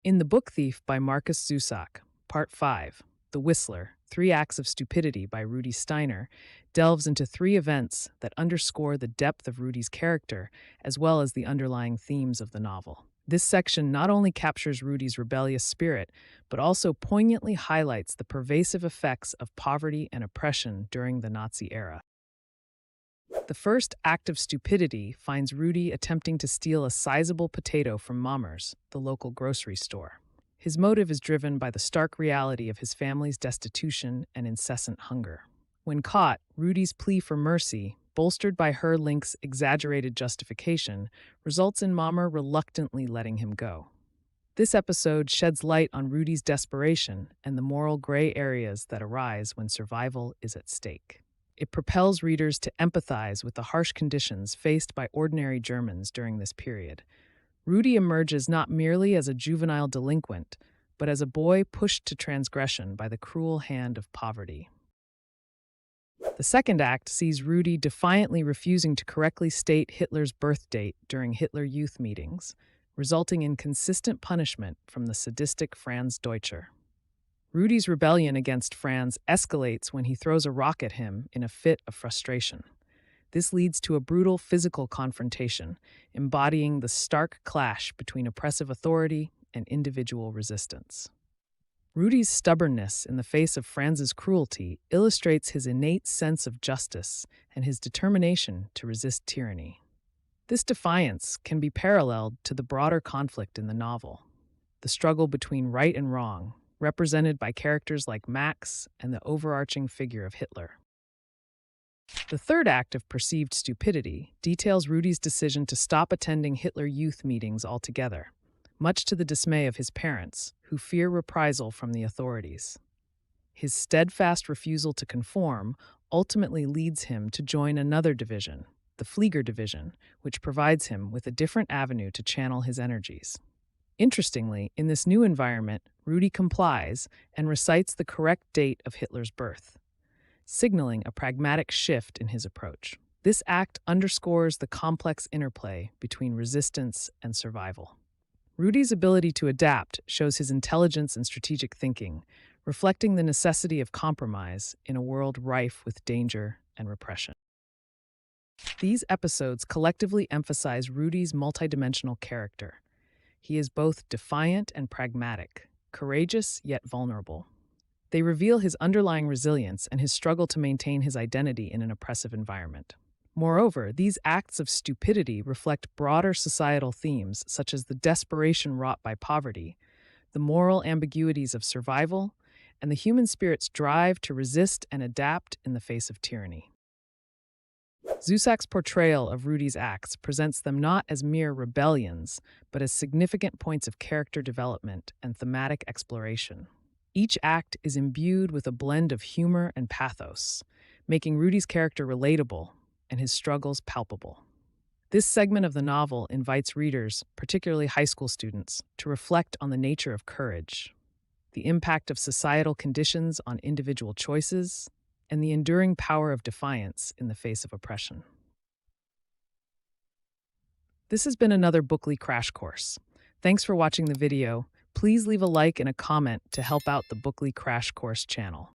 In The Book Thief by Markus Zusak, Part 5, The Whistler, Three Acts of Stupidity by Rudy Steiner, delves into three events that underscore the depth of Rudy's character as well as the underlying themes of the novel. This section not only captures Rudy's rebellious spirit, but also poignantly highlights the pervasive effects of poverty and oppression during the Nazi era. The first act of stupidity finds Rudy attempting to steal a sizable potato from Mammers, the local grocery store. His motive is driven by the stark reality of his family's destitution and incessant hunger. When caught, Rudy's plea for mercy, bolstered by Link's exaggerated justification, results in Mammer reluctantly letting him go. This episode sheds light on Rudy's desperation and the moral gray areas that arise when survival is at stake. It propels readers to empathize with the harsh conditions faced by ordinary Germans during this period. Rudy emerges not merely as a juvenile delinquent, but as a boy pushed to transgression by the cruel hand of poverty. The second act sees Rudy defiantly refusing to correctly state Hitler's birth date during Hitler Youth meetings, resulting in consistent punishment from the sadistic Franz Deutscher. Rudy's rebellion against Franz escalates when he throws a rock at him in a fit of frustration. This leads to a brutal physical confrontation, embodying the stark clash between oppressive authority and individual resistance. Rudy's stubbornness in the face of Franz's cruelty illustrates his innate sense of justice and his determination to resist tyranny. This defiance can be paralleled to the broader conflict in the novel, the struggle between right and wrong, represented by characters like Max and the overarching figure of Hitler. The third act of perceived stupidity details Rudy's decision to stop attending Hitler Youth meetings altogether, much to the dismay of his parents, who fear reprisal from the authorities. His steadfast refusal to conform ultimately leads him to join another division, the Flieger Division, which provides him with a different avenue to channel his energies. Interestingly, in this new environment, Rudy complies and recites the correct date of Hitler's birth, signaling a pragmatic shift in his approach. This act underscores the complex interplay between resistance and survival. Rudy's ability to adapt shows his intelligence and strategic thinking, reflecting the necessity of compromise in a world rife with danger and repression. These episodes collectively emphasize Rudy's multidimensional character. He is both defiant and pragmatic, courageous yet vulnerable. They reveal his underlying resilience and his struggle to maintain his identity in an oppressive environment. Moreover, these acts of stupidity reflect broader societal themes such as the desperation wrought by poverty, the moral ambiguities of survival, and the human spirit's drive to resist and adapt in the face of tyranny. Zusak's portrayal of Rudy's acts presents them not as mere rebellions, but as significant points of character development and thematic exploration. Each act is imbued with a blend of humor and pathos, making Rudy's character relatable and his struggles palpable. This segment of the novel invites readers, particularly high school students, to reflect on the nature of courage, the impact of societal conditions on individual choices, and the enduring power of defiance in the face of oppression. This has been another Bookly Crash Course. Thanks for watching the video. Please leave a like and a comment to help out the Bookly Crash Course channel.